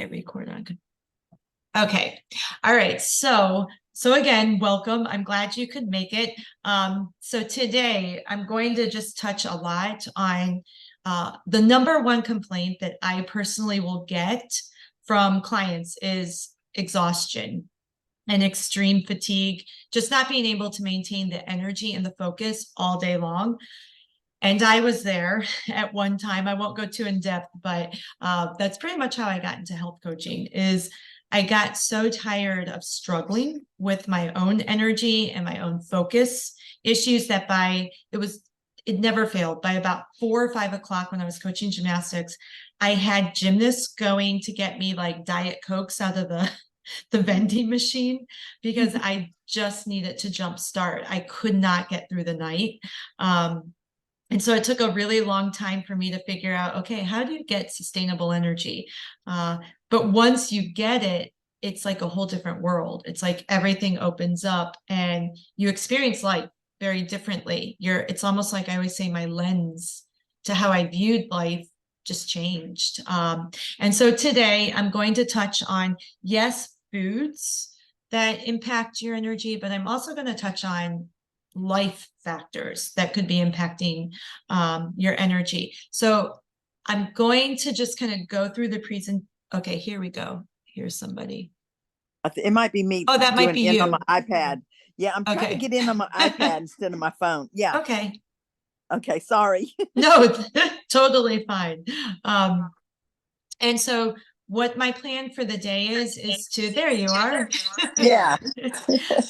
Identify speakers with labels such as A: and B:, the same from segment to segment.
A: Okay, record on. Okay. All right. So again, welcome. I'm glad you could make it. So today I'm going to just touch a lot on the number one complaint that I personally will get from clients is exhaustion and extreme fatigue, just not being able to maintain the energy and the focus all day long. And I was there at one time. I won't go too in depth, but that's pretty much how I got into health coaching. Is I got so tired of struggling with my own energy and my own focus issues that it never failed. By about 4 or 5 o'clock when I was coaching gymnastics, I had gymnasts going to get me like Diet Cokes out of the vending machine because I just needed to jumpstart. I could not get through the night. And so it took a really long time for me to figure out, okay, how do you get sustainable energy? But once you get it, it's like a whole different world. It's like everything opens up and you experience life very differently. It's almost like I always say my lens to how I viewed life just changed. And so today I'm going to touch on, yes, foods that impact your energy, but I'm also going to touch on life factors that could be impacting your energy. So I'm going to just kind of go through the present. Okay, here we go. Here's somebody.
B: It might be me.
A: Oh, that might be you.
B: On my iPad. Yeah, I'm trying to get in on my iPad instead of my phone. Yeah.
A: Okay.
B: Okay, sorry.
A: No, totally fine. And so what my plan for the day is to, there you are.
B: Yeah.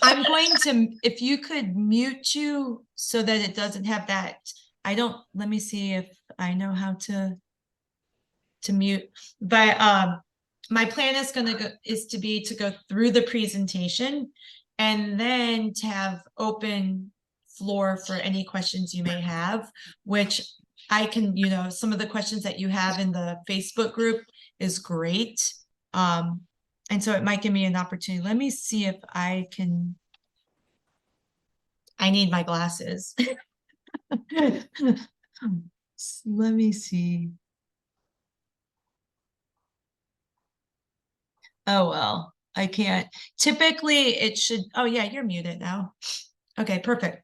A: I'm going to, if you could mute you so that it doesn't have that, let me see if I know how to mute, but my plan is to go through the presentation and then to have open floor for any questions you may have, which I can, some of the questions that you have in the Facebook group is great. And so it might give me an opportunity. Let me see if I need my glasses. Let me see. Oh, well, I can't. Typically it should, oh yeah, you're muted now. Okay, perfect.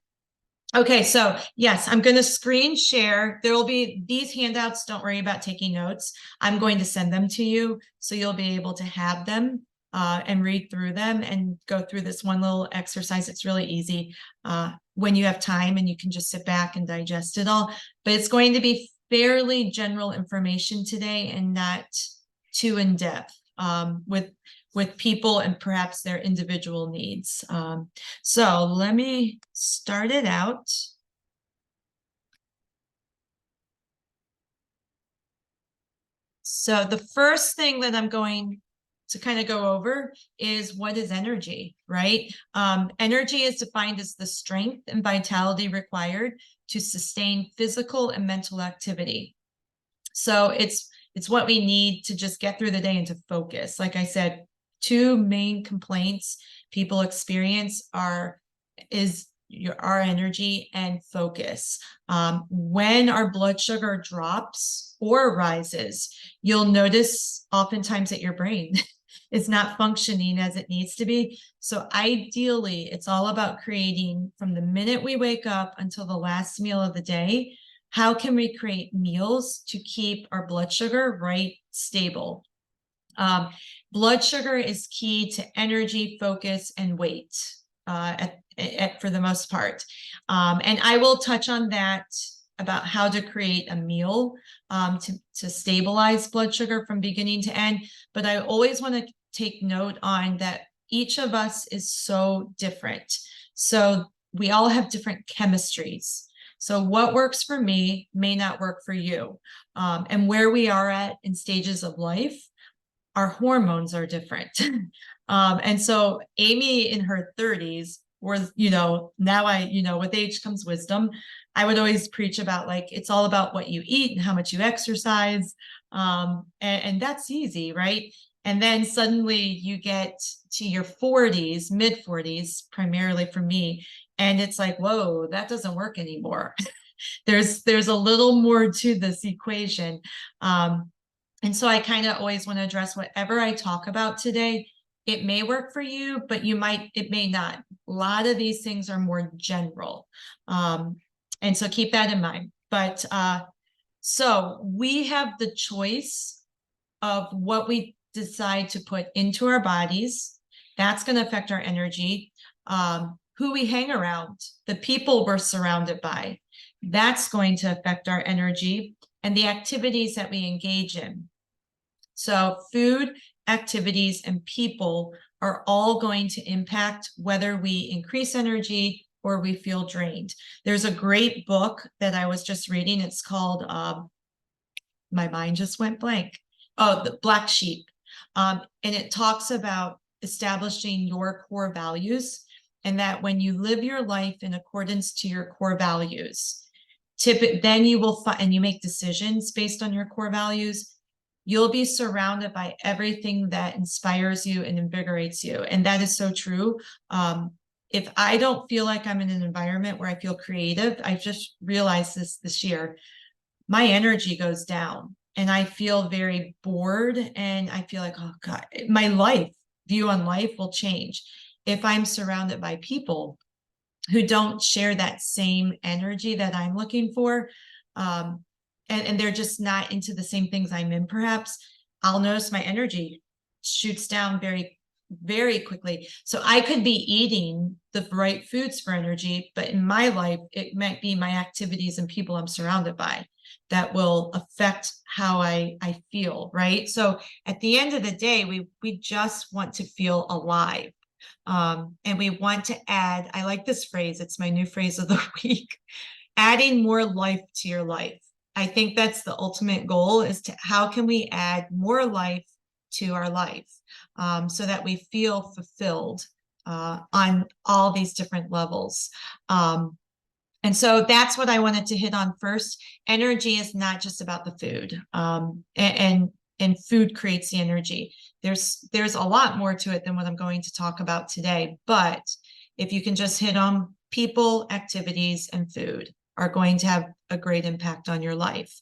A: Okay, so yes, I'm going to screen share. There will be these handouts. Don't worry about taking notes. I'm going to send them to you so you'll be able to have them and read through them and go through this one little exercise. It's really easy when you have time and you can just sit back and digest it all. But it's going to be fairly general information today and not too in depth with people and perhaps their individual needs. So let me start it out. So the first thing that I'm going to kind of go over is, what is energy, right? Energy is defined as the strength and vitality required to sustain physical and mental activity. So it's what we need to just get through the day and to focus. Like I said, two main complaints people experience are our energy and focus. When our blood sugar drops or rises, you'll notice oftentimes that your brain is not functioning as it needs to be. So ideally, it's all about creating, from the minute we wake up until the last meal of the day, how can we create meals to keep our blood sugar stable? Blood sugar is key to energy, focus, and weight for the most part. And I will touch on that about how to create a meal to stabilize blood sugar from beginning to end. But I always want to take note on that each of us is so different. So we all have different chemistries. So what works for me may not work for you. And where we are at in stages of life, our hormones are different. And so Amy in her 30s was, now with age comes wisdom. I would always preach about, like, it's all about what you eat and how much you exercise. And that's easy, right? And then suddenly you get to your 40s, mid 40s, primarily for me. And it's like, whoa, that doesn't work anymore. There's a little more to this equation. And so I kind of always want to address whatever I talk about today. It may work for you, but it may not. A lot of these things are more general. And so keep that in mind. But so we have the choice of what we decide to put into our bodies. That's going to affect our energy. Who we hang around, the people we're surrounded by, that's going to affect our energy, and the activities that we engage in. So food, activities, and people are all going to impact whether we increase energy or we feel drained. There's a great book that I was just reading. It's called, my mind just went blank. Oh, The Black Sheep. And it talks about establishing your core values, and that when you live your life in accordance to your core values, then you will find, and you make decisions based on your core values, you'll be surrounded by everything that inspires you and invigorates you. And that is so true. If I don't feel like I'm in an environment where I feel creative, I've just realized this year, my energy goes down and I feel very bored, and I feel like, oh God, my view on life will change if I'm surrounded by people who don't share that same energy that I'm looking for. And they're just not into the same things I'm in, perhaps. I'll notice my energy shoots down very, very quickly. So I could be eating the right foods for energy, but in my life, it might be my activities and people I'm surrounded by that will affect how I feel, right? So at the end of the day, we just want to feel alive. And we want to add, I like this phrase, it's my new phrase of the week, adding more life to your life. I think that's the ultimate goal, is to how can we add more life to our life, so that we feel fulfilled on all these different levels. And so that's what I wanted to hit on first. Energy is not just about the food, and food creates the energy. There's a lot more to it than what I'm going to talk about today. But if you can just hit on people, activities, and food, are going to have a great impact on your life.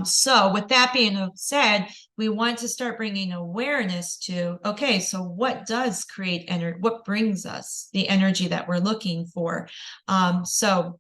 A: So with that being said, we want to start bringing awareness to, okay, so what does create energy? What brings us the energy that we're looking for? So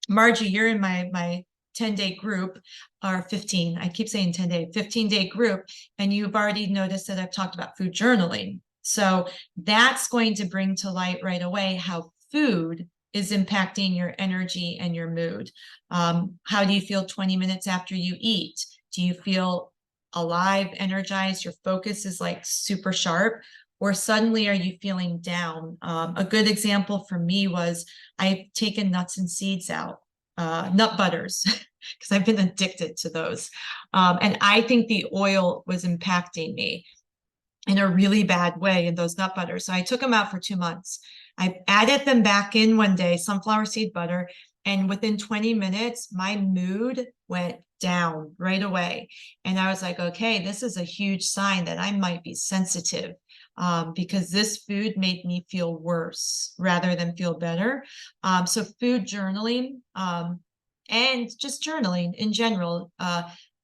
A: Margie, you're in my 10-day group, or 15, I keep saying 10-day, 15-day group, and you've already noticed that I've talked about food journaling. So that's going to bring to light right away how food is impacting your energy and your mood. How do you feel 20 minutes after you eat? Do you feel alive, energized? Your focus is like super sharp, or suddenly are you feeling down? A good example for me was I've taken nuts and seeds out, nut butters, because I've been addicted to those. And I think the oil was impacting me in a really bad way in those nut butters. So I took them out for 2 months. I added them back in one day, sunflower seed butter, and within 20 minutes, my mood went down right away. And I was like, okay, this is a huge sign that I might be sensitive, because this food made me feel worse rather than feel better. So food journaling, and just journaling in general,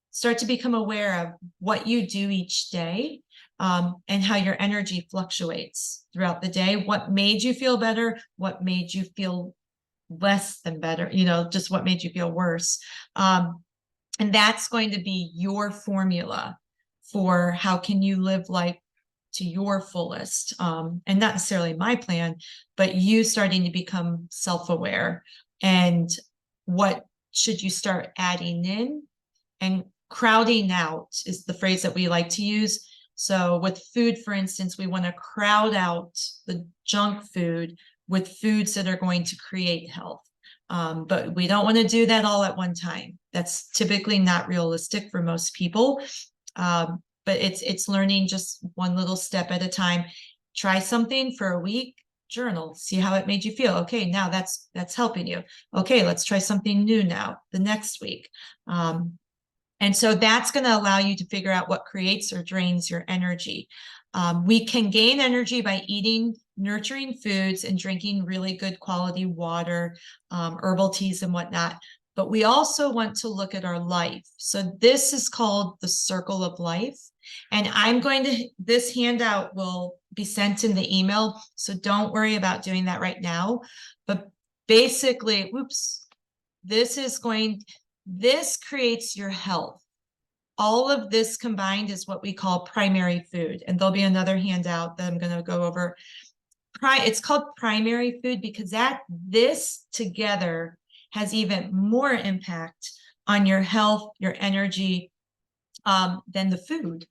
A: start to become aware of what you do each day, and how your energy fluctuates throughout the day. What made you feel better? What made you feel less than better? Just what made you feel worse? And that's going to be your formula for how can you live life to your fullest. And not necessarily my plan, but you starting to become self-aware. And what should you start adding in? And crowding out is the phrase that we like to use. So with food, for instance, we want to crowd out the junk food with foods that are going to create health. But we don't want to do that all at one time. That's typically not realistic for most people. But it's learning just one little step at a time. Try something for a week, journal, see how it made you feel. Okay, now that's helping you. Okay, let's try something new now the next week. And so that's going to allow you to figure out what creates or drains your energy. We can gain energy by eating nurturing foods and drinking really good quality water, herbal teas and whatnot. but we also want to look at our life. So this is called the circle of life. And this handout will be sent in the email. So don't worry about doing that right now. But basically, this creates your health. All of this combined is what we call primary food. And there'll be another handout that I'm going to go over. It's called primary food because this together has even more impact on your health, your energy, than the food.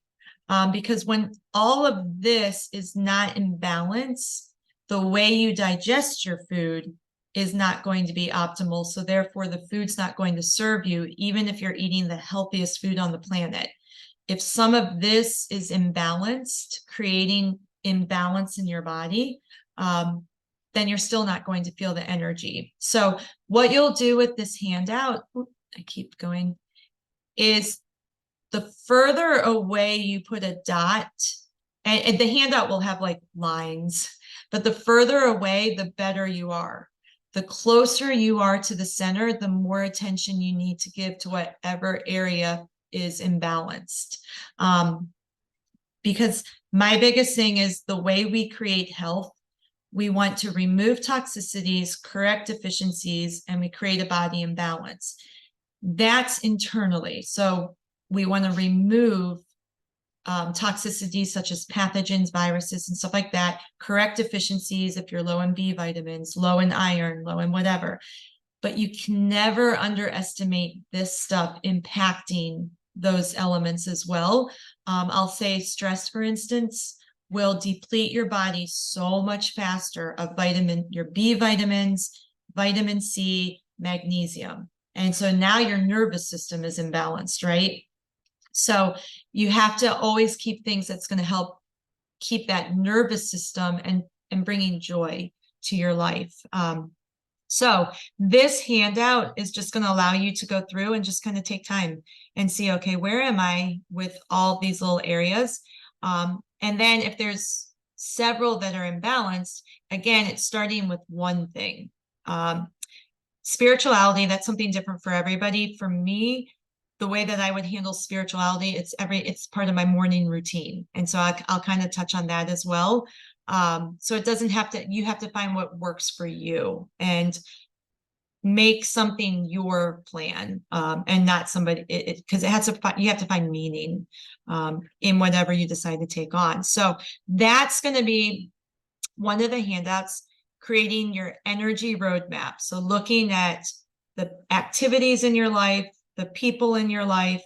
A: Because when all of this is not in balance, the way you digest your food is not going to be optimal. So therefore, the food's not going to serve you, even if you're eating the healthiest food on the planet. If some of this is imbalanced, creating imbalance in your body, then you're still not going to feel the energy. So what you'll do with this handout, I keep going, is the further away you put a dot, and the handout will have like lines, but the further away, the better you are. The closer you are to the center, the more attention you need to give to whatever area is imbalanced. Because my biggest thing is the way we create health, we want to remove toxicities, correct deficiencies, and we create a body in balance. That's internally. So we want to remove toxicities such as pathogens, viruses, and stuff like that, correct deficiencies if you're low in B vitamins, low in iron, low in whatever. But you can never underestimate this stuff impacting those elements as well. I'll say stress, for instance, will deplete your body so much faster of your B vitamins, vitamin C, magnesium. And so now your nervous system is imbalanced, right? So you have to always keep things that's going to help keep that nervous system and bringing joy to your life. So this handout is just going to allow you to go through and just kind of take time and see, okay, where am I with all these little areas? And then if there's several that are imbalanced, again, it's starting with one thing. Spirituality, that's something different for everybody. For me, the way that I would handle spirituality, it's part of my morning routine. And so I'll kind of touch on that as well. So it doesn't have to, you have to find what works for you and make something your plan, and not somebody, because you have to find meaning in whatever you decide to take on. So that's going to be one of the handouts, creating your energy roadmap. So looking at the activities in your life, the people in your life,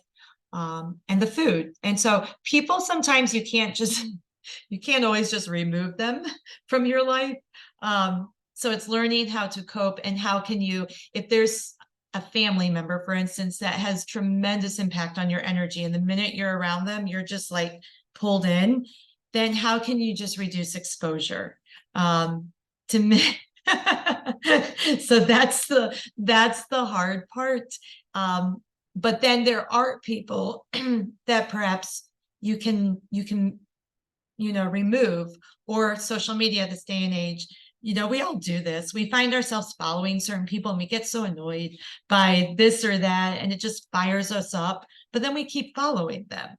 A: and the food. And so people, sometimes you can't always just remove them from your life. So it's learning how to cope, and how can you, if there's a family member, for instance, that has tremendous impact on your energy, and the minute you're around them, you're just like pulled in, then how can you just reduce exposure? So that's the hard part. But then there are people that perhaps you can remove, or social media this day and age. We all do this. We find ourselves following certain people and we get so annoyed by this or that, and it just fires us up, but then we keep following them.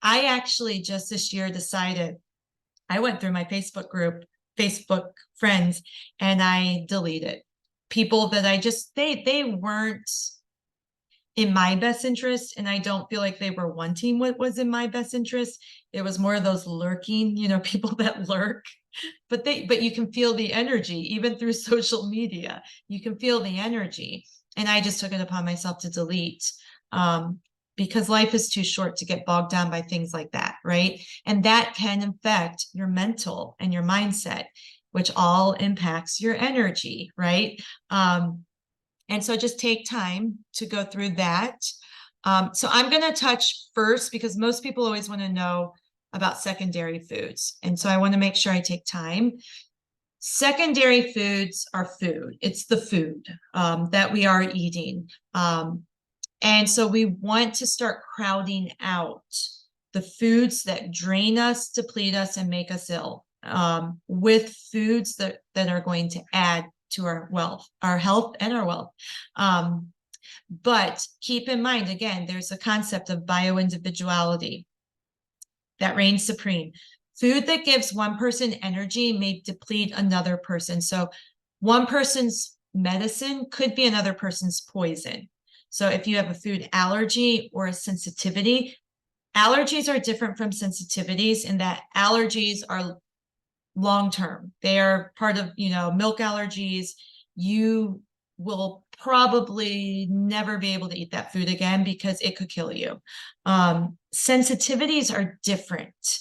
A: I actually just this year decided, I went through my Facebook friends, and I deleted people that they weren't in my best interest, and I don't feel like they were wanting what was in my best interest. It was more of those lurking, people that lurk, but you can feel the energy even through social media. You can feel the energy, and I just took it upon myself to delete, because life is too short to get bogged down by things like that, right? And that can affect your mental and your mindset, which all impacts your energy, right? And so just take time to go through that. So I'm going to touch first, because most people always want to know about secondary foods. And so I want to make sure I take time. Secondary foods are food. It's the food that we are eating. And so we want to start crowding out the foods that drain us, deplete us, and make us ill, with foods that are going to add to our wealth, our health and our wealth. But keep in mind, again, there's a concept of bioindividuality that reigns supreme. Food that gives one person energy may deplete another person. So one person's medicine could be another person's poison. So if you have a food allergy or a sensitivity, allergies are different from sensitivities in that allergies are long-term. They are part of, milk allergies. You will probably never be able to eat that food again because it could kill you. Sensitivities are different.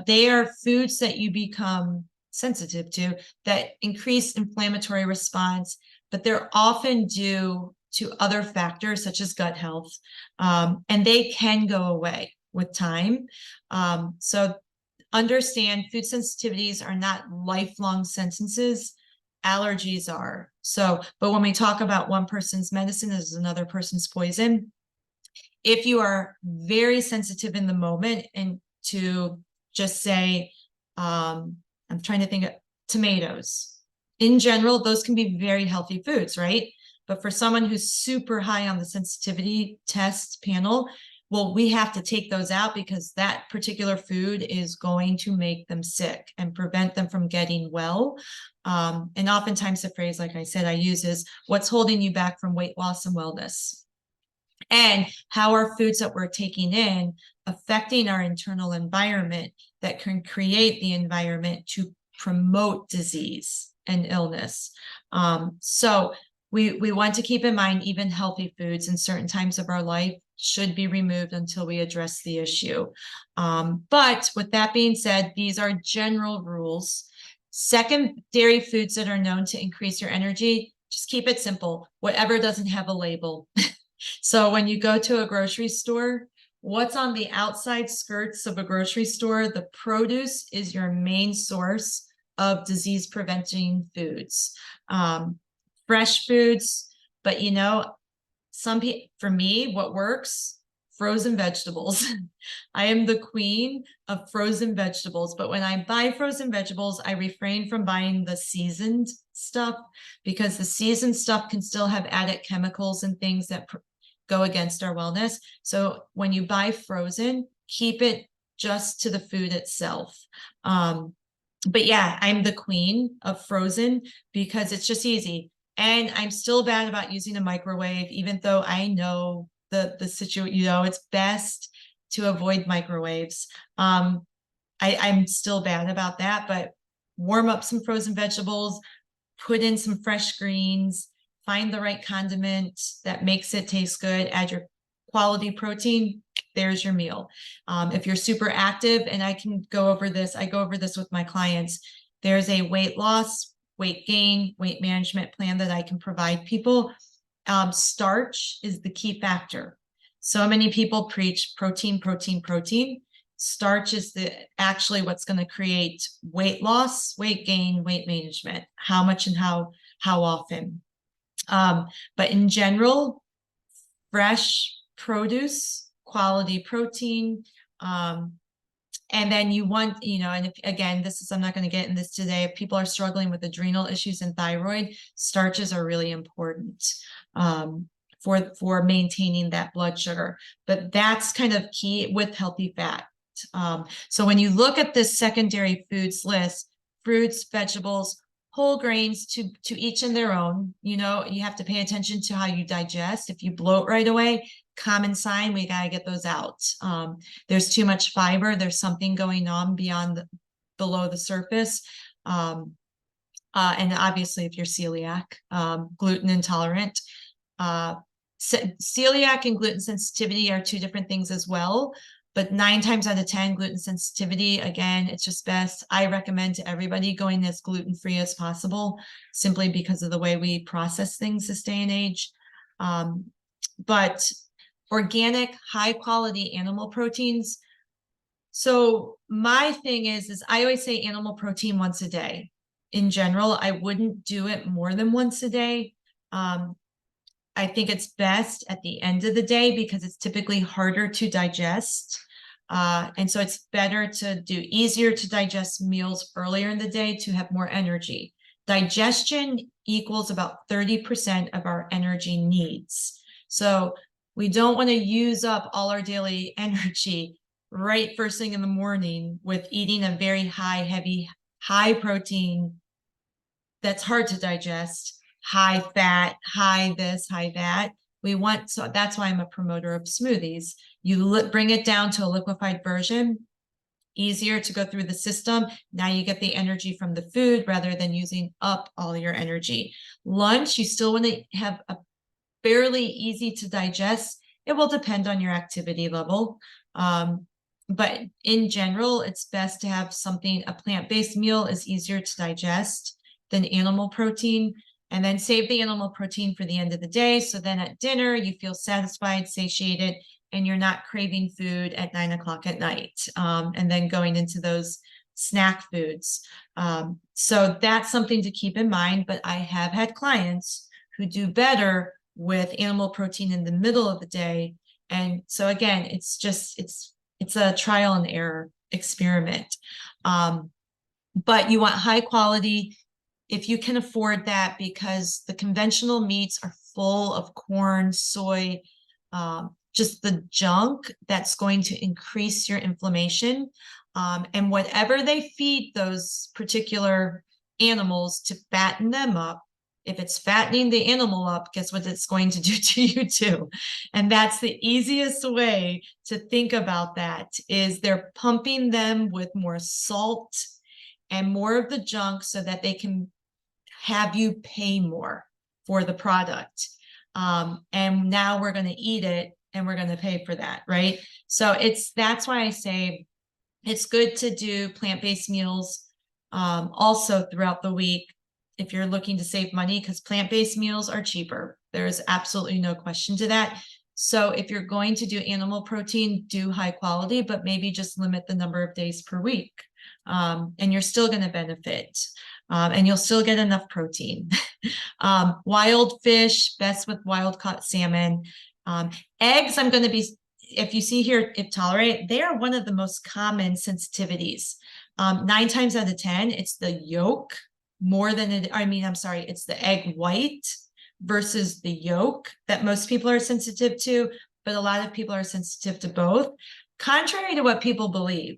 A: They are foods that you become sensitive to that increase inflammatory response, but they're often due to other factors such as gut health, and they can go away with time. So understand food sensitivities are not lifelong sentences. Allergies are. So, but when we talk about one person's medicine is another person's poison, if you are very sensitive in the moment, and to just say, I'm trying to think of tomatoes. In general, those can be very healthy foods, right? But for someone who's super high on the sensitivity test panel, well, we have to take those out because that particular food is going to make them sick and prevent them from getting well. And oftentimes the phrase, like I said, I use is what's holding you back from weight loss and wellness. And how are foods that we're taking in affecting our internal environment that can create the environment to promote disease and illness. So we want to keep in mind even healthy foods in certain times of our life should be removed until we address the issue. But with that being said, these are general rules. Secondary foods that are known to increase your energy, just keep it simple. Whatever doesn't have a label. So when you go to a grocery store, what's on the outside skirts of a grocery store, the produce is your main source of disease preventing foods. Fresh foods, but for me, what works, frozen vegetables. I am the queen of frozen vegetables, but when I buy frozen vegetables, I refrain from buying the seasoned stuff because the seasoned stuff can still have added chemicals and things that go against our wellness. So when you buy frozen, keep it just to the food itself. But yeah, I'm the queen of frozen because it's just easy. And I'm still bad about using a microwave, even though I know the situation, it's best to avoid microwaves. I'm still bad about that, but warm up some frozen vegetables, put in some fresh greens, find the right condiment that makes it taste good, add your quality protein, there's your meal. If you're super active, and I go over this with my clients, there's a weight loss, weight gain, weight management plan that I can provide people. Starch is the key factor. So many people preach protein, protein, protein. Starch is actually what's going to create weight loss, weight gain, weight management, how much and how often. But in general, fresh produce, quality protein, and then you want, and again, I'm not going to get in this today. If people are struggling with adrenal issues and thyroid, starches are really important for maintaining that blood sugar. But that's kind of key with healthy fat. So when you look at this secondary foods list, fruits, vegetables, whole grains, to each in their own, you have to pay attention to how you digest. If you bloat right away, common sign, we got to get those out. There's too much fiber. There's something going on below the surface. And obviously if you're celiac, gluten intolerant, celiac and gluten sensitivity are two different things as well. But 9 times out of 10, gluten sensitivity, again, it's just best. I recommend to everybody going as gluten-free as possible, simply because of the way we process things this day and age. But organic, high-quality animal proteins. So my thing is I always say animal protein once a day. In general, I wouldn't do it more than once a day. I think it's best at the end of the day because it's typically harder to digest. And so it's better to do easier to digest meals earlier in the day to have more energy. digestion equals about 30% of our energy needs. So we don't want to use up all our daily energy right first thing in the morning with eating a very high, heavy, high protein that's hard to digest, high fat, high this, high that. We want, so that's why I'm a promoter of smoothies. You bring it down to a liquefied version, easier to go through the system. Now you get the energy from the food rather than using up all your energy. Lunch, you still want to have a fairly easy to digest. It will depend on your activity level. But in general, it's best to have something, a plant-based meal is easier to digest than animal protein, and then save the animal protein for the end of the day. So then at dinner, you feel satisfied, satiated, and you're not craving food at 9 o'clock at night, and then going into those snack foods. So that's something to keep in mind, but I have had clients who do better with animal protein in the middle of the day. And so again, it's just, it's a trial and error experiment. But you want high quality if you can afford that, because the conventional meats are full of corn, soy, just the junk that's going to increase your inflammation. And whatever they feed those particular animals to fatten them up, if it's fattening the animal up, guess what it's going to do to you too? And that's the easiest way to think about that, is they're pumping them with more salt and more of the junk so that they can have you pay more for the product. And now we're going to eat it and we're going to pay for that, right? So that's why I say it's good to do plant-based meals also throughout the week if you're looking to save money, because plant-based meals are cheaper. There's absolutely no question to that. So if you're going to do animal protein, do high quality, but maybe just limit the number of days per week. And you're still going to benefit. And you'll still get enough protein. Wild fish, best with wild caught salmon. Eggs, I'm going to be, if you see here, if tolerate, they are one of the most common sensitivities. 9 times out of 10, it's the yolk more than it, it's the egg white versus the yolk that most people are sensitive to, but a lot of people are sensitive to both. Contrary to what people believe,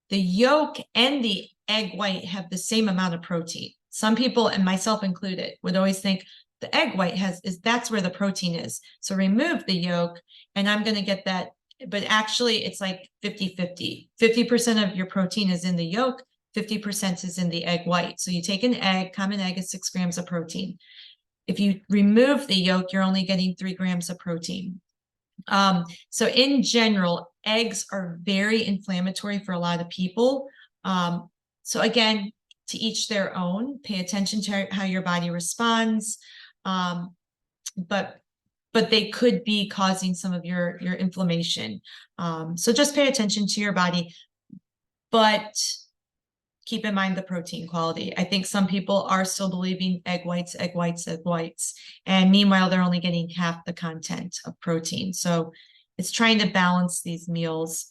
A: the yolk and the egg white have the same amount of protein. Some people, and myself included, would always think the egg white that's where the protein is. So remove the yolk and I'm going to get that. But actually it's like 50-50. 50% of your protein is in the yolk, 50% is in the egg white. So you take an egg, common egg is 6 grams of protein. If you remove the yolk, you're only getting 3 grams of protein. So in general, eggs are very inflammatory for a lot of people. So again, to each their own, pay attention to how your body responds. But they could be causing some of your inflammation. So just pay attention to your body, but keep in mind the protein quality. I think some people are still believing egg whites, egg whites, egg whites. And meanwhile, they're only getting half the content of protein. So it's trying to balance these meals.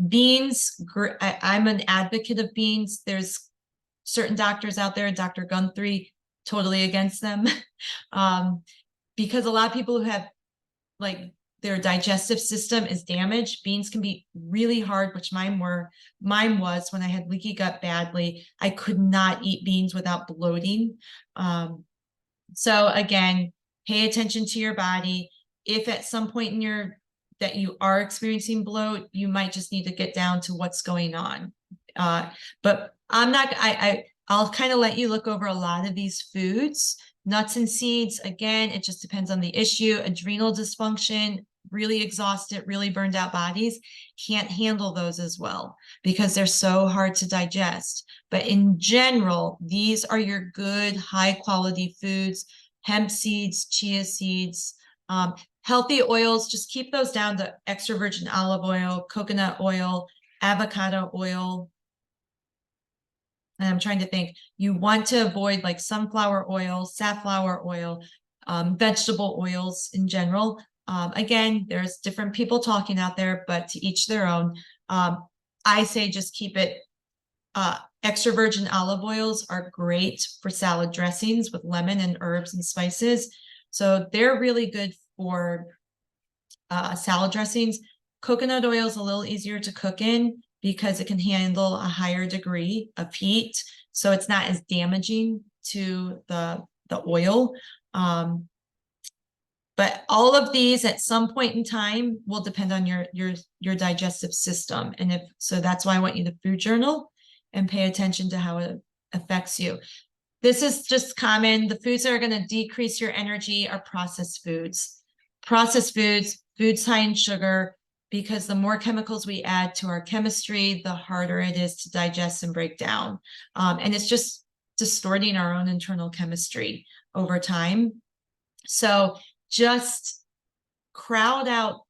A: Beans, I'm an advocate of beans. There's certain doctors out there, Dr. Guthrie, totally against them. Because a lot of people who have their digestive system is damaged, beans can be really hard, which mine was when I had leaky gut badly. I could not eat beans without bloating. So again, pay attention to your body. If at some point that you are experiencing bloat, you might just need to get down to what's going on. But I'll kind of let you look over a lot of these foods. Nuts and seeds, again, it just depends on the issue. Adrenal dysfunction, really exhausted, really burned out bodies can't handle those as well because they're so hard to digest. But in general, these are your good, high quality foods. Hemp seeds, chia seeds, healthy oils, just keep those down to extra virgin olive oil, coconut oil, avocado oil. And I'm trying to think, you want to avoid like sunflower oil, safflower oil, vegetable oils in general. Again, there's different people talking out there, but to each their own. I say just keep it Extra virgin olive oils are great for salad dressings with lemon and herbs and spices. So they're really good for salad dressings. Coconut oil is a little easier to cook in because it can handle a higher degree of heat. So it's not as damaging to the oil. But all of these at some point in time will depend on your digestive system. And if so, that's why I want you to food journal and pay attention to how it affects you. This is just common. The foods that are going to decrease your energy are processed foods. Processed foods, foods high in sugar, because the more chemicals we add to our chemistry, the harder it is to digest and break down. And it's just distorting our own internal chemistry over time. So just crowd out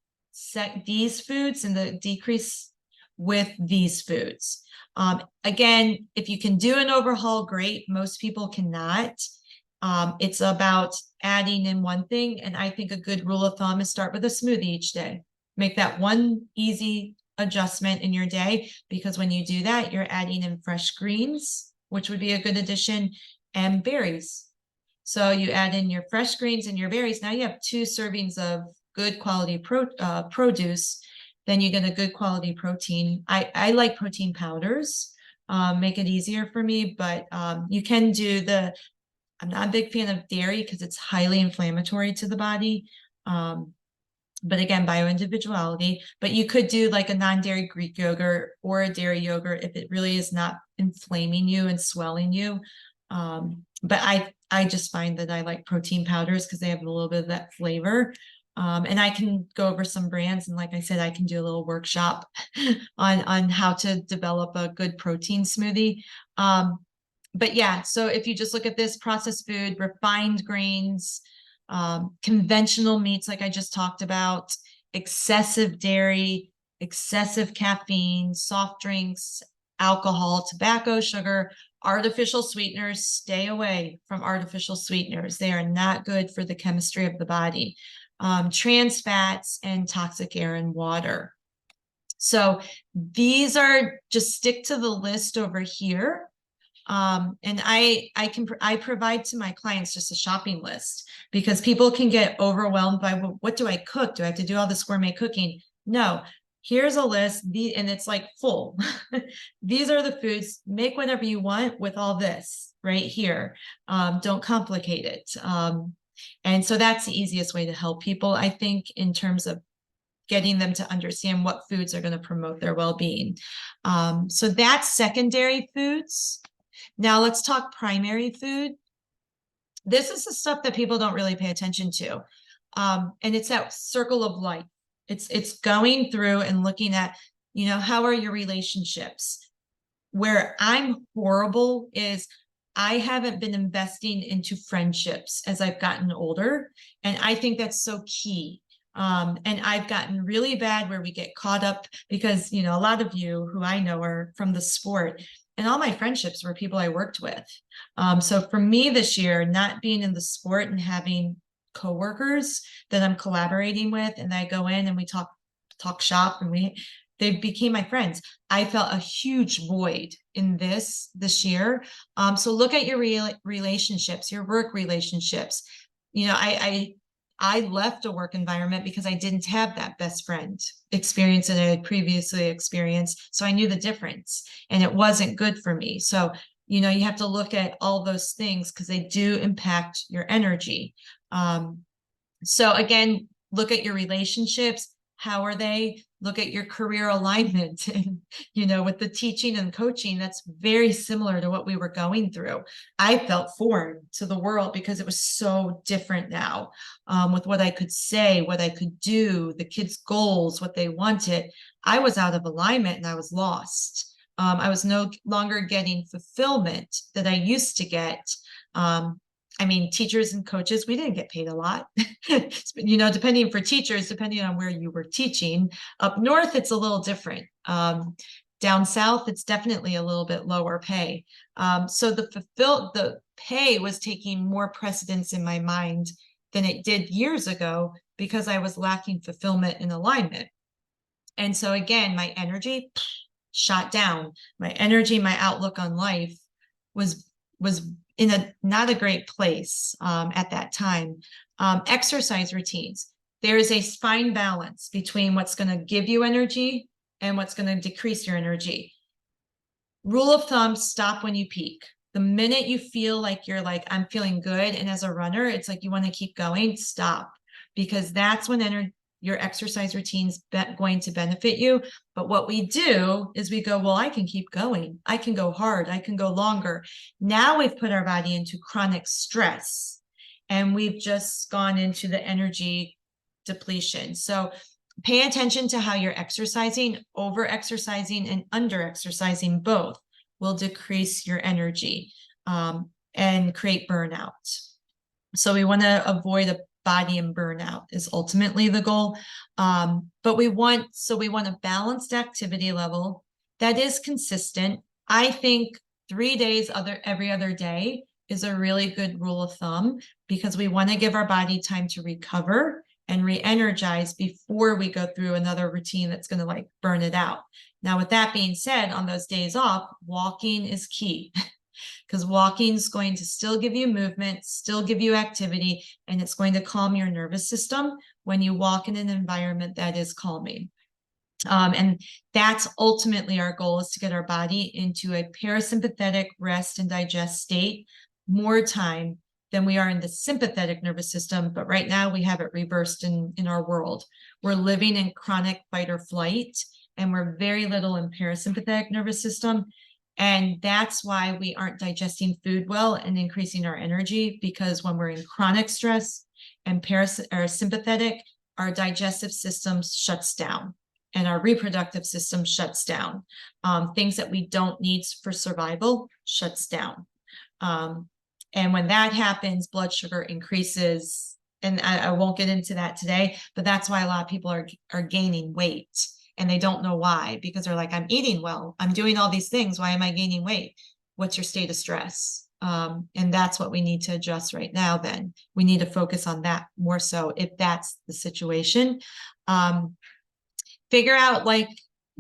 A: these foods and the decrease with these foods. Again, if you can do an overhaul, great. Most people cannot. It's about adding in one thing. And I think a good rule of thumb is start with a smoothie each day. Make that one easy adjustment in your day, because when you do that, you're adding in fresh greens, which would be a good addition, and berries. So you add in your fresh greens and your berries. Now you have 2 servings of good quality produce. Then you get a good quality protein. I like protein powders, make it easier for me, but you can do I'm not a big fan of dairy because it's highly inflammatory to the body. But again, bioindividuality, but you could do like a non-dairy Greek yogurt or a dairy yogurt if it really is not inflaming you and swelling you. But I just find that I like protein powders because they have a little bit of that flavor. And I can go over some brands, and like I said, I can do a little workshop on how to develop a good protein smoothie. But yeah, so if you just look at this: processed food, refined grains, conventional meats, like I just talked about, excessive dairy, excessive caffeine, soft drinks, alcohol, tobacco, sugar, artificial sweeteners. Stay away from artificial sweeteners. They are not good for the chemistry of the body. Trans fats, and toxic air and water. So these are, just stick to the list over here. And I provide to my clients just a shopping list, because people can get overwhelmed by, well, what do I cook? Do I have to do all this gourmet cooking? No, here's a list, and it's like full. These are the foods. Make whatever you want with all this right here. Don't complicate it. And so that's the easiest way to help people, I think, in terms of getting them to understand what foods are going to promote their well-being. So that's secondary foods. Now let's talk primary food. This is the stuff that people don't really pay attention to. And it's that circle of life. It's going through and looking at, how are your relationships? Where I'm horrible is I haven't been investing into friendships as I've gotten older. And I think that's so key. And I've gotten really bad where we get caught up because, a lot of you who I know are from the sport, and all my friendships were people I worked with. So for me this year, not being in the sport and having coworkers that I'm collaborating with, and I go in and we talk shop, and they became my friends. I felt a huge void in this year. So look at your relationships, your work relationships. I left a work environment because I didn't have that best friend experience that I had previously experienced. So I knew the difference, and it wasn't good for me. So, you have to look at all those things because they do impact your energy. So again, look at your relationships. How are they? Look at your career alignment. And, with the teaching and coaching, that's very similar to what we were going through. I felt foreign to the world because it was so different now, with what I could say, what I could do, the kids' goals, what they wanted. I was out of alignment and I was lost. I was no longer getting fulfillment that I used to get. Teachers and coaches, we didn't get paid a lot, depending for teachers, depending on where you were teaching. Up north, it's a little different. Down south, it's definitely a little bit lower pay. So the pay was taking more precedence in my mind than it did years ago because I was lacking fulfillment and alignment. And so again, my energy shot down. My energy, my outlook on life was in a not a great place at that time. Exercise routines. There is a fine balance between what's going to give you energy and what's going to decrease your energy. Rule of thumb, stop when you peak. The minute you feel like you're like, I'm feeling good, and as a runner, it's like you want to keep going, stop, because that's when your exercise routine's going to benefit you. But what we do is we go, well, I can keep going. I can go hard. I can go longer. Now we've put our body into chronic stress, and we've just gone into the energy depletion. So pay attention to how you're exercising. Over exercising and under exercising both will decrease your energy and create burnout. So we want to avoid a body and burnout is ultimately the goal. But we want a balanced activity level that is consistent. I think 3 days every other day is a really good rule of thumb, because we want to give our body time to recover and re-energize before we go through another routine that's going to like burn it out. Now, with that being said, on those days off, walking is key, because walking is going to still give you movement, still give you activity, and it's going to calm your nervous system when you walk in an environment that is calming. And that's ultimately our goal, is to get our body into a parasympathetic rest and digest state more time than we are in the sympathetic nervous system. But right now we have it reversed in our world. We're living in chronic fight or flight, and we're very little in parasympathetic nervous system. And that's why we aren't digesting food well and increasing our energy, because when we're in chronic stress and sympathetic, our digestive system shuts down and our reproductive system shuts down. Things that we don't need for survival shuts down. And when that happens, blood sugar increases. And I won't get into that today, but that's why a lot of people are gaining weight, and they don't know why, because they're like, I'm eating well, I'm doing all these things, why am I gaining weight? What's your state of stress? And that's what we need to adjust right now. Then we need to focus on that more so if that's the situation. Figure out, like,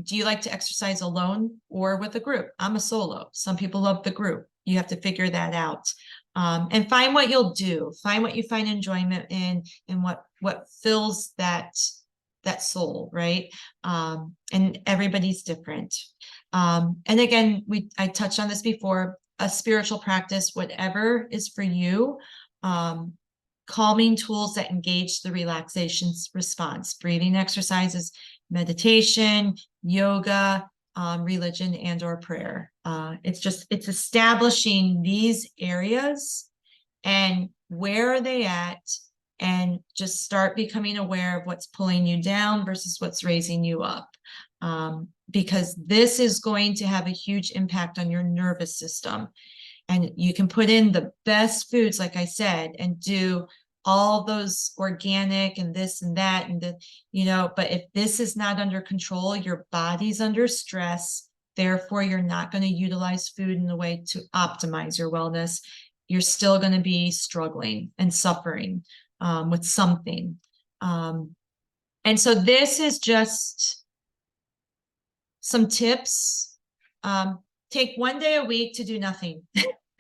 A: do you like to exercise alone or with a group? I'm a solo. Some people love the group. You have to figure that out. And find what you'll do. Find what you find enjoyment in, and what fills that soul, right? And everybody's different. And again, I touched on this before, a spiritual practice, whatever is for you, calming tools that engage the relaxation response, breathing exercises, meditation, yoga, religion, and or prayer. It's establishing these areas and where are they at, and just start becoming aware of what's pulling you down versus what's raising you up. Because this is going to have a huge impact on your nervous system. And you can put in the best foods, like I said, and do all those organic and this and that, and but if this is not under control, your body's under stress. Therefore, you're not going to utilize food in a way to optimize your wellness. You're still going to be struggling and suffering with something. And so this is just some tips. Take 1 day a week to do nothing.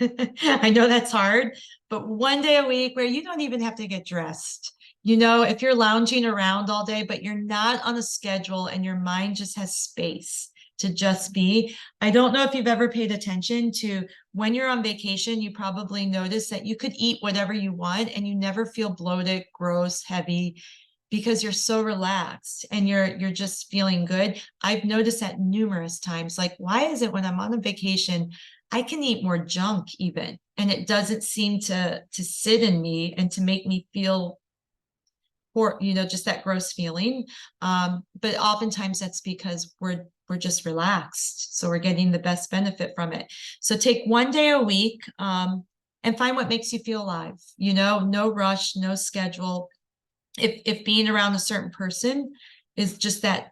A: I know that's hard, but 1 day a week where you don't even have to get dressed. If you're lounging around all day, but you're not on a schedule and your mind just has space to just be. I don't know if you've ever paid attention to when you're on vacation, you probably notice that you could eat whatever you want and you never feel bloated, gross, heavy, because you're so relaxed and you're just feeling good. I've noticed that numerous times. Like, why is it when I'm on a vacation, I can eat more junk even, and it doesn't seem to sit in me and to make me feel poor, just that gross feeling. But oftentimes that's because we're just relaxed. So we're getting the best benefit from it. So take 1 day a week and find what makes you feel alive. No rush, no schedule. If being around a certain person is just that,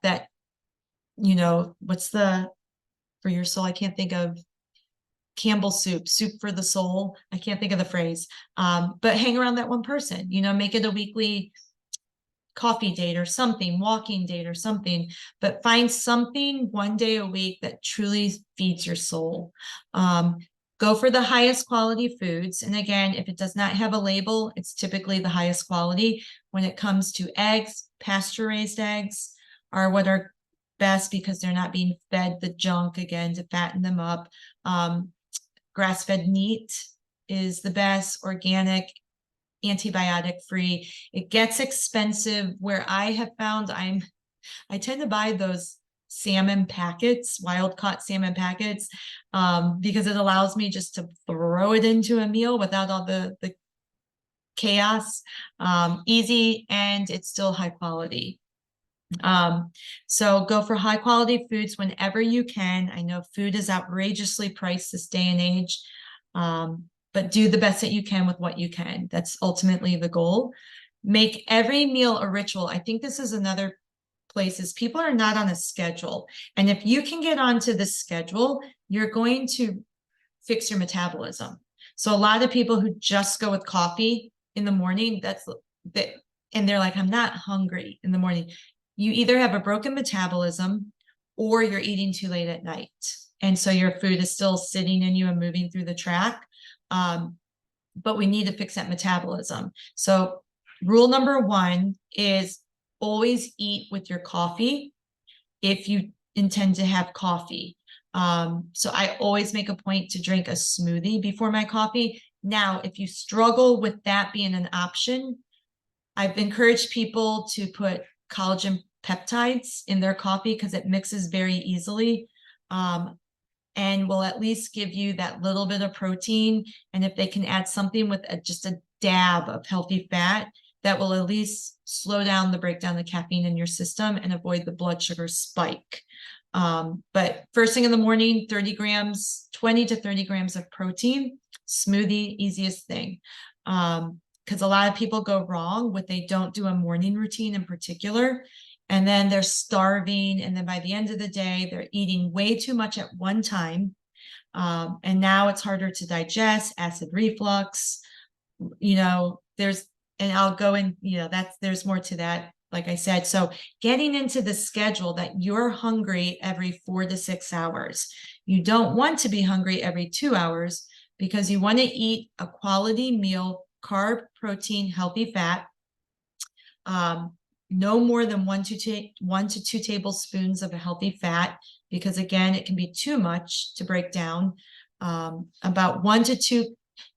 A: what's for your soul? I can't think of Campbell soup for the soul. I can't think of the phrase, but hang around that one person, make it a weekly coffee date or something, walking date or something, but find something one day a week that truly feeds your soul. Go for the highest quality foods. And again, if it does not have a label, it's typically the highest quality. When it comes to eggs, pasture-raised eggs are what are best because they're not being fed the junk, again, to fatten them up. Grass-fed meat is the best, organic, antibiotic free. It gets expensive. Where I have found I tend to buy those salmon packets, wild caught salmon packets, because it allows me just to throw it into a meal without all the chaos. Easy, and it's still high quality. So go for high quality foods whenever you can. I know food is outrageously priced this day and age. But do the best that you can with what you can. That's ultimately the goal. Make every meal a ritual. I think this is another place is people are not on a schedule. And if you can get onto the schedule, you're going to fix your metabolism. So a lot of people who just go with coffee in the morning, and they're like, I'm not hungry in the morning. You either have a broken metabolism or you're eating too late at night. And so your food is still sitting in you and moving through the tract. But we need to fix that metabolism. So rule number one is always eat with your coffee if you intend to have coffee. So I always make a point to drink a smoothie before my coffee. Now, if you struggle with that being an option, I've encouraged people to put collagen peptides in their coffee because it mixes very easily. And will at least give you that little bit of protein. And if they can add something with just a dab of healthy fat, that will at least slow down the breakdown of caffeine in your system and avoid the blood sugar spike. But first thing in the morning, 20 to 30 grams of protein, smoothie, easiest thing. Because a lot of people go wrong when they don't do a morning routine in particular. And then they're starving. And then by the end of the day, they're eating way too much at one time. And now it's harder to digest, acid reflux, and I'll go in, there's more to that, like I said. So getting into the schedule that you're hungry every 4 to 6 hours. You don't want to be hungry every 2 hours because you want to eat a quality meal, carb, protein, healthy fat. No more than 1 to 2 tablespoons of a healthy fat, because again, it can be too much to break down. About 2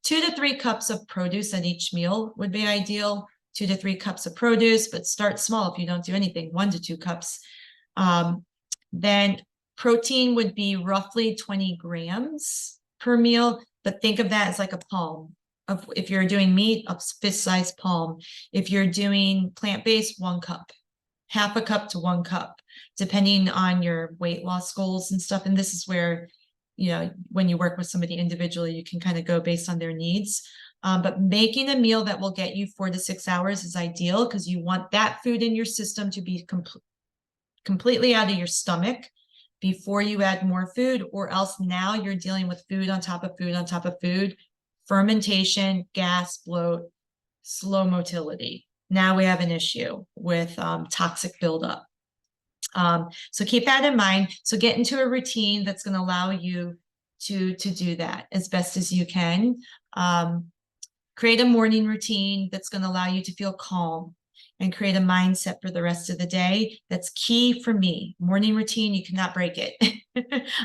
A: to 3 cups of produce at each meal would be ideal. 2 to 3 cups of produce, but start small if you don't do anything, 1 to 2 cups. Then protein would be roughly 20 grams per meal, but think of that as like a palm. If you're doing meat, a fist-sized palm. If you're doing plant-based, 1 cup, half a cup to 1 cup, depending on your weight loss goals and stuff. And this is where, when you work with somebody individually, you can kind of go based on their needs. But making a meal that will get you 4 to 6 hours is ideal because you want that food in your system to be completely out of your stomach before you add more food, or else now you're dealing with food on top of food on top of food. Fermentation, gas, bloat, slow motility. Now we have an issue with toxic buildup. So keep that in mind. So get into a routine that's going to allow you to do that as best as you can. Create a morning routine that's going to allow you to feel calm and create a mindset for the rest of the day. That's key for me. Morning routine, you cannot break it.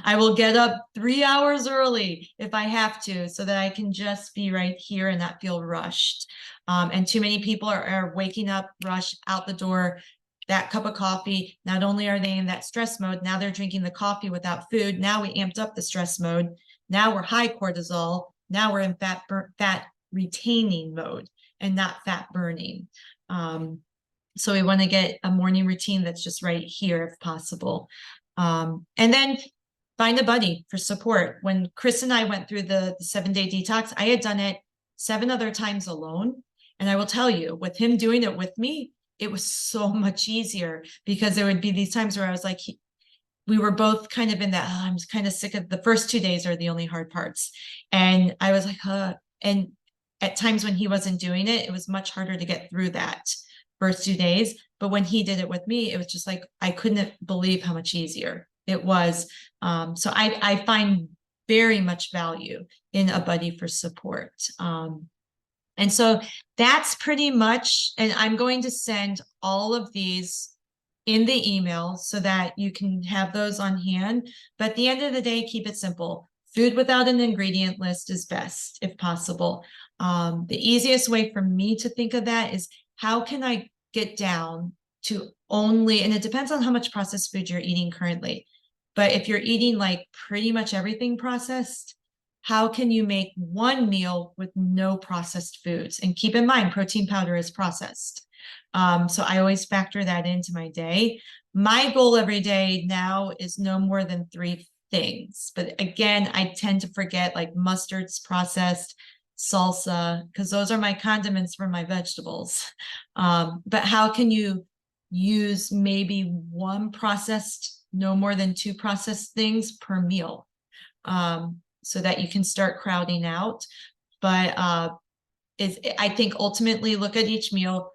A: I will get up 3 hours early if I have to, so that I can just be right here and not feel rushed. And too many people are waking up, rush out the door, that cup of coffee. Not only are they in that stress mode, now they're drinking the coffee without food. Now we amped up the stress mode. Now we're high cortisol. Now we're in fat retaining mode and not fat burning. So we want to get a morning routine that's just right here if possible. And then find a buddy for support. When Chris and I went through the 7-day detox, I had done it 7 other times alone. And I will tell you, with him doing it with me, it was so much easier, because there would be these times where I was like, we were both kind of in that, I'm kind of sick of the first 2 days are the only hard parts. And I was like, and at times when he wasn't doing it, it was much harder to get through that. first 2 days. But when he did it with me, it was just like, I couldn't believe how much easier it was. So I find very much value in a buddy for support. And so that's pretty much, and I'm going to send all of these in the email so that you can have those on hand. But at the end of the day, keep it simple. Food without an ingredient list is best if possible. The easiest way for me to think of that is, how can I get down to only, and it depends on how much processed food you're eating currently. But if you're eating like pretty much everything processed, how can you make one meal with no processed foods? And keep in mind, protein powder is processed. So I always factor that into my day. My goal every day now is no more than 3 things. But again, I tend to forget, like mustard's processed, salsa, because those are my condiments for my vegetables. But how can you use maybe one processed, no more than 2 processed things per meal, so that you can start crowding out? But I think ultimately look at each meal,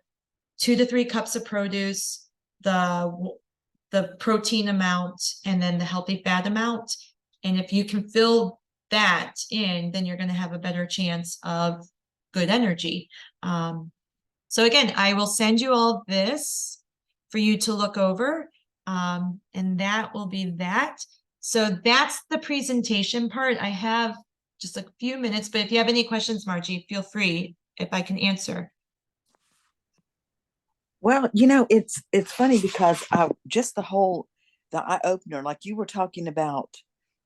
A: 2 to 3 cups of produce, the protein amount, and then the healthy fat amount. And if you can fill that in, then you're going to have a better chance of good energy. So again, I will send you all this for you to look over. And that will be that. So that's the presentation part. I have just a few minutes, but if you have any questions, Margie, feel free, if I can answer.
B: Well, it's funny because just the eye opener, like you were talking about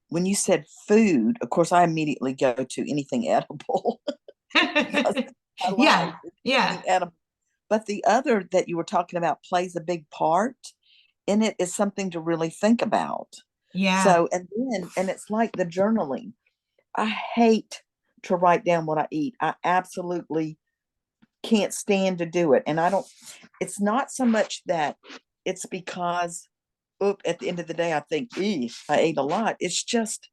B: when you said food, of course, I immediately go to anything edible. Because I
A: Yeah,
B: like
A: yeah,
B: anything edible. But the other that you were talking about plays a big part in it, is something to really think about.
A: yeah.
B: So, and it's like the journaling. I hate to write down what I eat. I absolutely can't stand to do it. And it's not so much that it's because, at the end of the day, I think, I ate a lot. It's just,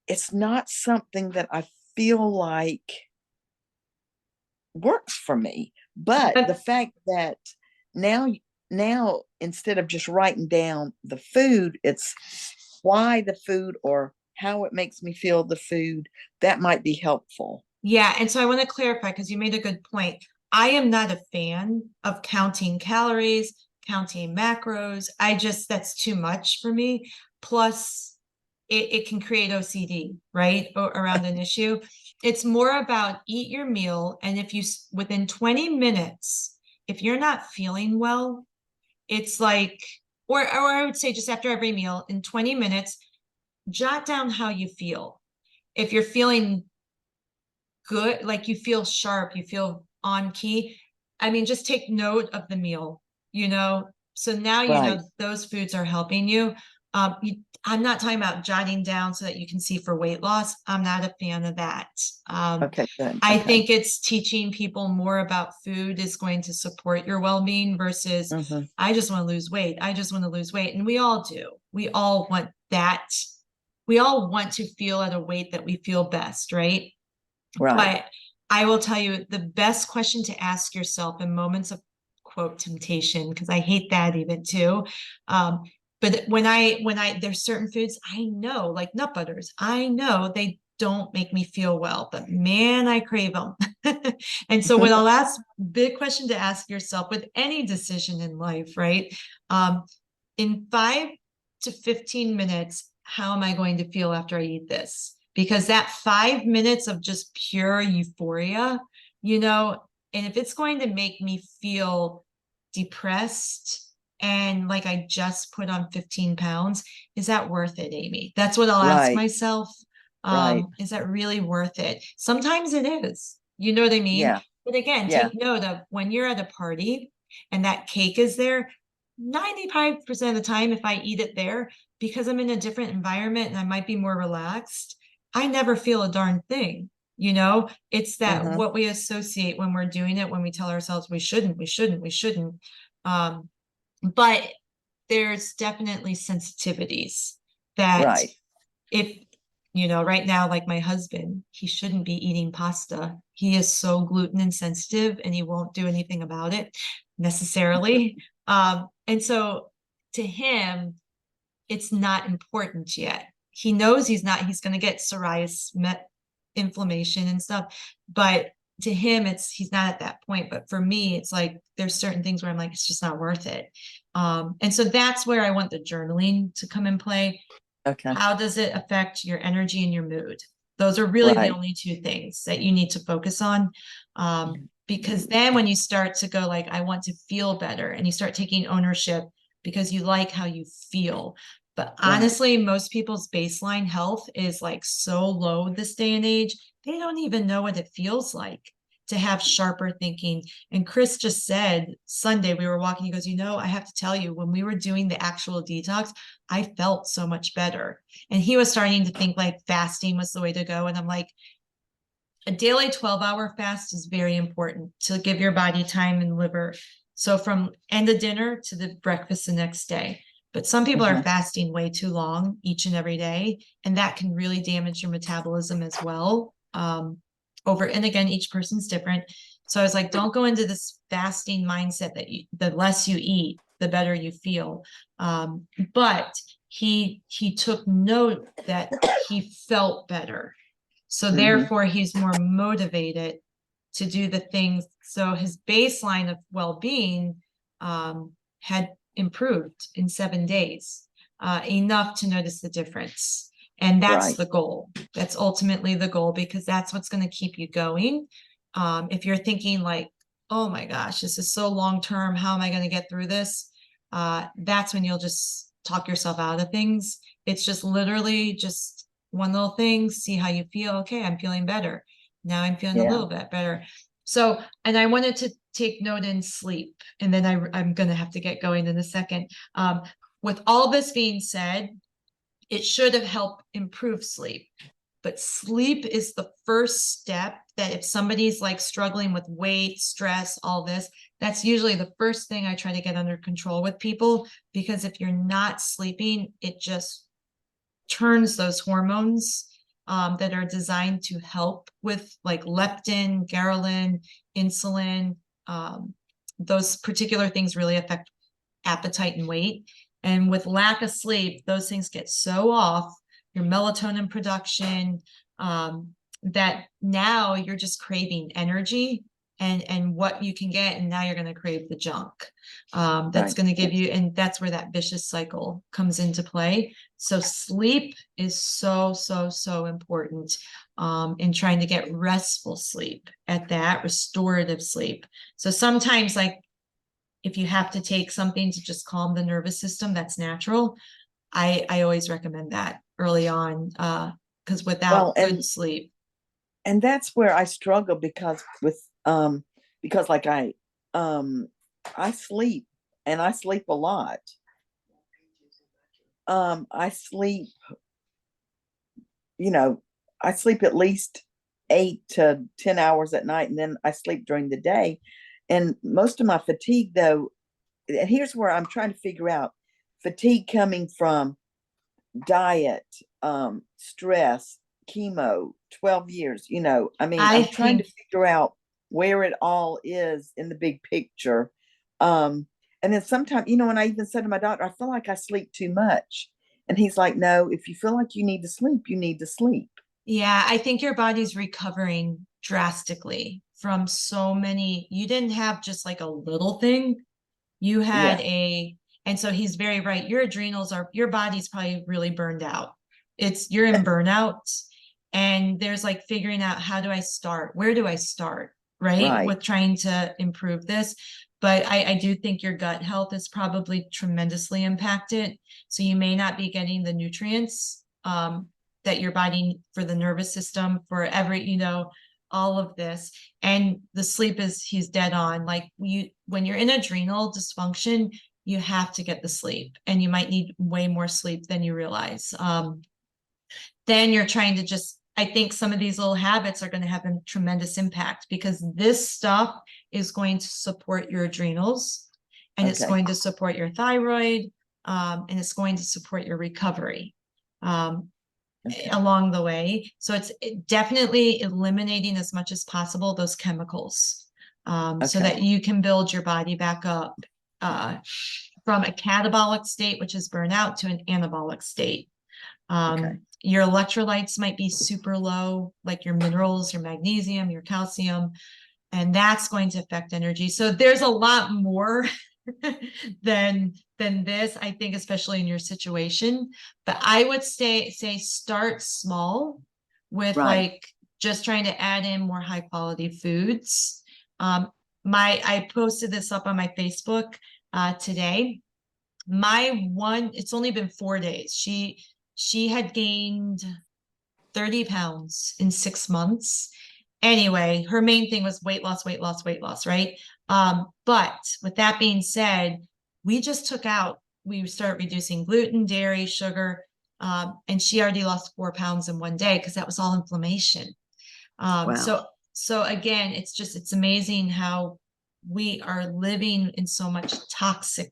B: it's not something that I feel like works for me. But the fact that now, instead of just writing down the food, it's why the food or how it makes me feel the food, that might be helpful.
A: Yeah, and so I want to clarify, because you made a good point. I am not a fan of counting calories, counting macros. That's too much for me. Plus, it can create OCD, right? Around an issue. It's more about eat your meal. And if within 20 minutes, if you're not feeling well, it's like, or I would say just after every meal in 20 minutes, jot down how you feel. If you're feeling good, like you feel sharp, you feel on key, I mean, just take note of the meal, so now
B: Right.
A: those foods are helping you. I'm not talking about jotting down so that you can see for weight loss. I'm not a fan of that.
B: Okay, good.
A: I
B: Okay.
A: think it's teaching people more about food is going to support your well-being versus I just want to lose weight. I just want to lose weight. And we all do. We all want that. We all want to feel at a weight that we feel best, right?
B: Right.
A: But I will tell you, the best question to ask yourself in moments of quote temptation, because I hate that even too. But there's certain foods I know, like nut butters, I know they don't make me feel well, but man, I crave them. And so what I'll ask, big question to ask yourself with any decision in life, right? In 5 to 15 minutes, how am I going to feel after I eat this? Because that 5 minutes of just pure euphoria, and if it's going to make me feel depressed and like I just put on 15 pounds, is that worth it, Amy? That's what I'll ask
B: Right.
A: myself.
B: Right.
A: Is that really worth it? Sometimes it is, you know what I mean?
B: Yeah.
A: But again,
B: Yeah.
A: take note of when you're at a party and that cake is there, 95% of the time, if I eat it there, because I'm in a different environment and I might be more relaxed, I never feel a darn thing. It's that what we associate when we're doing it, when we tell ourselves we shouldn't, we shouldn't, we shouldn't. But there's definitely sensitivities that
B: Right.
A: if, right now, like my husband, he shouldn't be eating pasta. He is so gluten insensitive and he won't do anything about it. necessarily. And so to him, it's not important yet. He knows he's going to get psoriasis, inflammation and stuff, but to him, he's not at that point. But for me, it's like, there's certain things where I'm like, it's just not worth it. And so that's where I want the journaling to come in play.
B: Okay.
A: How does it affect your energy and your mood? Those are really the only two things that you need to focus on. Because then when you start to go like, I want to feel better, and you start taking ownership because you like how you feel. But honestly, most people's baseline health is like so low this day and age, they don't even know what it feels like to have sharper thinking. And Chris just said Sunday, we were walking, he goes, I have to tell you, when we were doing the actual detox, I felt so much better. And he was starting to think like fasting was the way to go. And I'm like, a daily 12-hour fast is very important to give your body time and liver. So from end of dinner to the breakfast the next day. But some people are fasting way too long each and every day, and that can really damage your metabolism as well. And again, each person's different. So I was like, don't go into this fasting mindset that the less you eat, the better you feel. But he took note that he felt better. So therefore, he's more motivated to do the things. So his baseline of well-being had improved in 7 days, enough to notice the difference. And that's the goal. That's ultimately the goal, because that's what's going to keep you going. If you're thinking like, oh my gosh, this is so long-term, how am I going to get through this? That's when you'll just talk yourself out of things. It's just literally just one little thing, see how you feel. Okay, I'm feeling better. Now I'm feeling a little bit better. So, and I wanted to take note in sleep, and then I'm going to have to get going in a second. With all this being said, it should have helped improve sleep. But sleep is the first step that if somebody's like struggling with weight, stress, all this, that's usually the first thing I try to get under control with people, because if you're not sleeping, it just turns those hormones that are designed to help with like leptin, ghrelin, insulin. Those particular things really affect appetite and weight. And with lack of sleep, those things get so off, your melatonin production, that now you're just craving energy and what you can get, and now you're going to crave the junk. That's going to give you, and that's where that vicious cycle comes into play. So sleep is so important in trying to get restful sleep, at that restorative sleep. So sometimes, like, if you have to take something to just calm the nervous system, that's natural. I always recommend that early on, because without good sleep.
B: And that's where I struggle, because like I sleep, and I sleep a lot. I sleep, I sleep at least 8 to 10 hours at night, and then I sleep during the day. And most of my fatigue, though, and here's where I'm trying to figure out fatigue coming from diet, stress, chemo, 12 years, I'm trying to figure out where it all is in the big picture. And then sometimes, and I even said to my doctor, I feel like I sleep too much. And he's like, no, if you feel like you need to sleep, you need to sleep.
A: Yeah, I think your body's recovering drastically from so many. You didn't have just like a little thing. You had and so he's very right. Your adrenals your body's probably really burned out. You're in burnout, and there's like figuring out, how do I start? Where do I start? Right. With trying to improve this. But I do think your gut health is probably tremendously impacted. So you may not be getting the nutrients that your body, for the nervous system, for all of this. And the sleep he's dead on. Like, when you're in adrenal dysfunction, you have to get the sleep, and you might need way more sleep than you realize. Then you're trying to I think some of these little habits are going to have a tremendous impact, because this stuff is going to support your adrenals, and it's going to support your thyroid, and it's going to support your recovery along the way. So it's definitely eliminating as much as possible those chemicals. so that
B: Okay.
A: you can build your body back up from a catabolic state, which is burnout, to an anabolic state.
B: Okay.
A: Your electrolytes might be super low, like your minerals, your magnesium, your calcium, and that's going to affect energy. So there's a lot more than this, I think, especially in your situation. But I would say start small with
B: Right.
A: like just trying to add in more high quality foods. I posted this up on my Facebook today. It's only been 4 days. She had gained 30 pounds in 6 months. Anyway, her main thing was weight loss, weight loss, weight loss, right? But with that being said, we started reducing gluten, dairy, sugar, and she already lost 4 pounds in one day because that was all inflammation.
B: Wow.
A: So again, it's amazing how we are living in so much toxic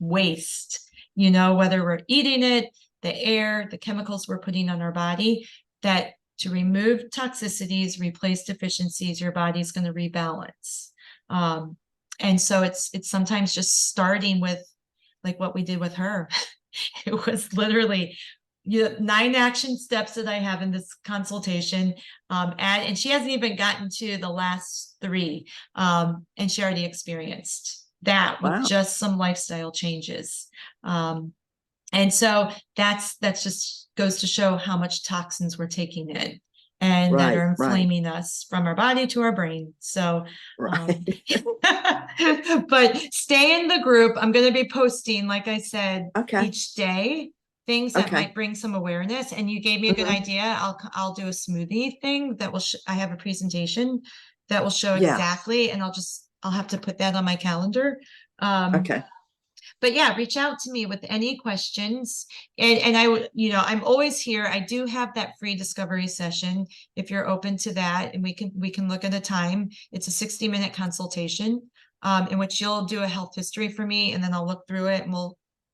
A: waste, whether we're eating it, the air, the chemicals we're putting on our body, that to remove toxicities, replace deficiencies, your body's going to rebalance. And so it's sometimes just starting with like what we did with her. It was literally 9 action steps that I have in this consultation. And she hasn't even gotten to the last 3. And she already experienced that with
B: Wow.
A: just some lifestyle changes. And so that's just goes to show how much toxins we're taking in and that are
B: Right. Right.
A: inflaming us from our body to our brain. So,
B: Right.
A: but stay in the group. I'm going to be posting, like I said,
B: Okay.
A: each day, things that
B: Okay.
A: might bring some awareness. And you gave me a good
B: Mhm.
A: idea. I'll do a smoothie thing that will, I have a presentation that will show
B: Yeah.
A: exactly, and I'll have to put that on my calendar.
B: Okay.
A: But yeah, reach out to me with any questions. And I would, I'm always here. I do have that free discovery session if you're open to that, and we can look at a time. It's a 60-minute consultation, in which you'll do a health history for me, and then I'll look through it and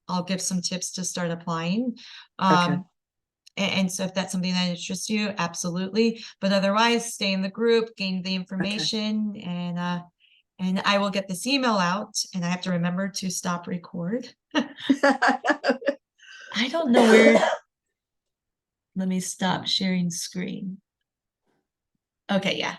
A: I'll give some tips to start applying.
B: Okay.
A: And so if that's something that interests you, absolutely. But otherwise, stay in the group, gain the
B: Okay.
A: information, and I will get this email out, and I have to remember to stop record. I don't know where. Let me stop sharing screen. Okay, yeah.